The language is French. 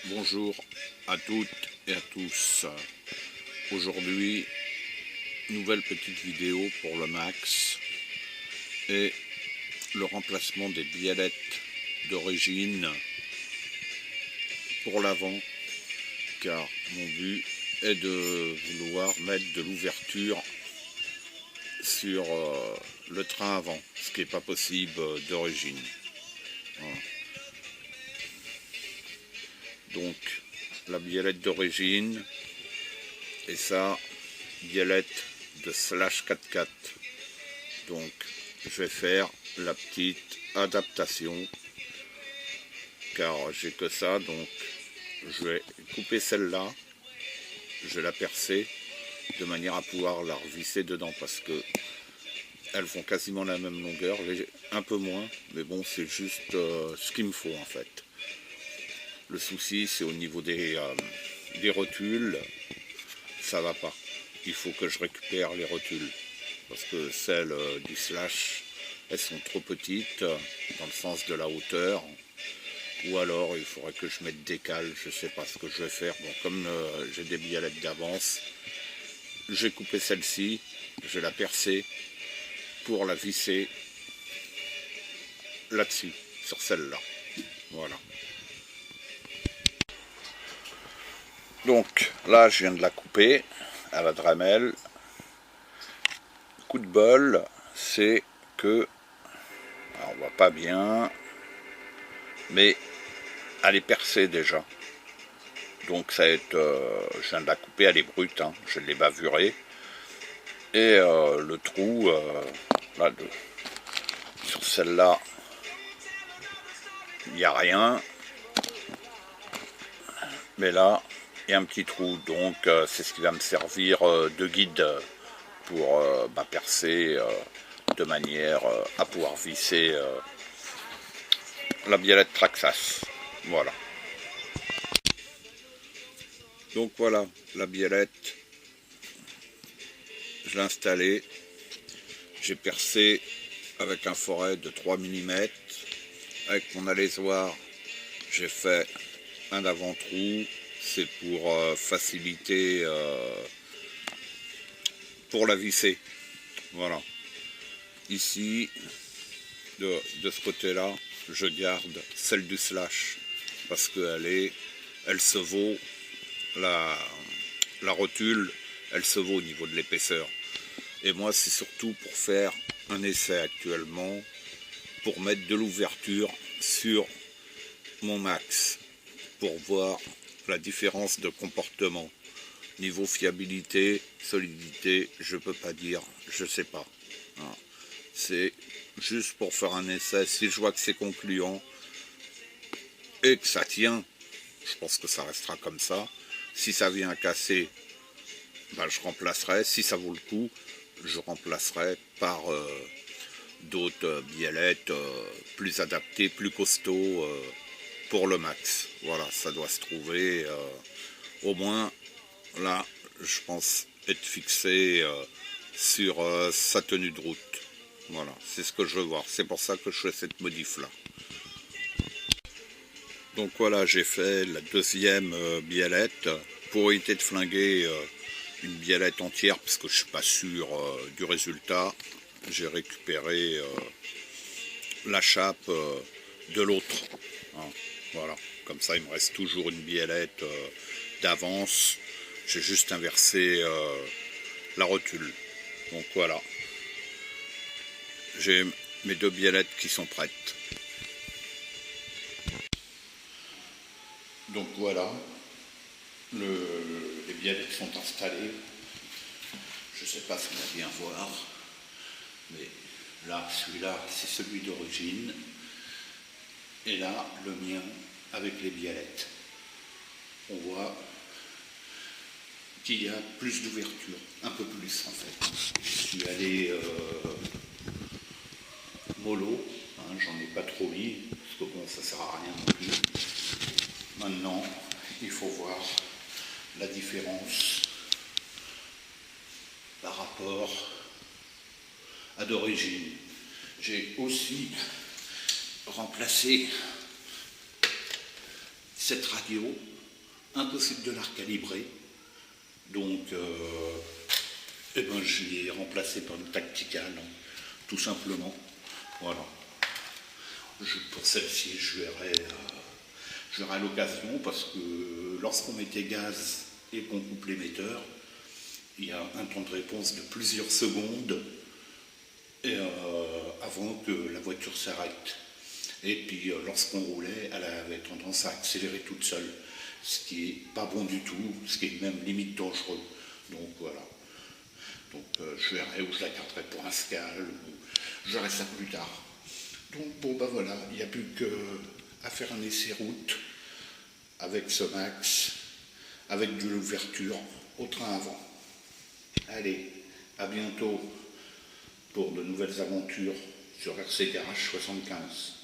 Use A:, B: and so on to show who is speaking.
A: Bonjour à toutes et à tous. Aujourd'hui, nouvelle petite vidéo pour le Max et le remplacement des biellettes d'origine pour l'avant, car mon but est de vouloir mettre de l'ouverture sur le train avant, ce qui n'est pas possible d'origine. Voilà. Donc la biellette d'origine et ça, biellette de slash 4x4. Donc je vais faire la petite adaptation car j'ai que ça, donc je vais couper celle-là, je vais la percer de manière à pouvoir la revisser dedans parce que elles font quasiment la même longueur, un peu moins, mais bon c'est juste ce qu'il me faut en fait. Le souci c'est au niveau des rotules, ça va pas. Il faut que je récupère les rotules parce que celles du slash, elles sont trop petites dans le sens de la hauteur. Ou alors il faudrait que je mette des cales, je sais pas ce que je vais faire. Bon, comme j'ai des biellettes d'avance, j'ai coupé celle-ci, je vais la percer pour la visser là-dessus, sur celle-là. Voilà. Donc là je viens de la couper à la Dremel. Coup de bol, c'est que alors, on voit pas bien, mais elle est percée déjà. Donc ça va être, je viens de la couper, elle est brute, hein, je l'ai bavurée. Et le trou, là, sur celle-là, il n'y a rien. Mais là, il y a un petit trou, donc c'est ce qui va me servir de guide pour percer de manière à pouvoir visser la biellette Traxxas. Voilà. Donc voilà, la biellette, je l'ai installée. J'ai percé avec un forêt de 3 mm. Avec mon alésoir, j'ai fait un avant-trou. C'est pour faciliter pour la visser. Voilà. Ici, de ce côté-là, je garde celle du slash parce elle se vaut, la rotule, elle se vaut au niveau de l'épaisseur. Et moi, c'est surtout pour faire un essai actuellement, pour mettre de l'ouverture sur mon Max, pour voir la différence de comportement. Niveau fiabilité, solidité, je peux pas dire, je sais pas. Voilà. C'est juste pour faire un essai. Si je vois que c'est concluant et que ça tient, je pense que ça restera comme ça. Si ça vient à casser, je remplacerai. Si ça vaut le coup, je remplacerai par d'autres biellettes plus adaptées, plus costauds pour le Max. Voilà, ça doit se trouver au moins là, je pense être fixé sur sa tenue de route. Voilà, c'est ce que je veux voir. C'est pour ça que je fais cette modif là. Donc voilà, j'ai fait la deuxième biellette pour éviter de flinguer une biellette entière parce que je suis pas sûr du résultat. J'ai récupéré la chape de l'autre. Hein, voilà, comme ça il me reste toujours une biellette d'avance. J'ai juste inversé la rotule. Donc voilà, j'ai mes deux biellettes qui sont prêtes. Donc voilà, les biellettes sont installées. Je ne sais pas si on va bien voir, mais là, celui-là, c'est celui d'origine. Et là, le mien avec les biellettes. On voit qu'il y a plus d'ouverture, un peu plus en fait. Je suis allé mollo, hein, j'en ai pas trop mis, parce que bon, ça sert à rien non plus. Maintenant, il faut voir la différence par rapport à d'origine. J'ai aussi remplacé
B: cette radio, impossible de la recalibrer. Donc, je l'ai remplacée par une tacticale, tout simplement. Voilà. Pour celle-ci, je verrai à l'occasion, parce que lorsqu'on met des gaz et qu'on coupe l'émetteur, il y a un temps de réponse de plusieurs secondes avant que la voiture s'arrête. Et puis lorsqu'on roulait, elle avait tendance à accélérer toute seule, ce qui n'est pas bon du tout, ce qui est même limite dangereux. Donc voilà. Donc je verrai où je la garderai pour un scal, ou je verrai ça plus tard. Donc bon ben voilà, il n'y a plus qu'à faire un essai route avec ce max, avec de l'ouverture au train avant. Allez, à bientôt pour de nouvelles aventures sur RC Garage 75.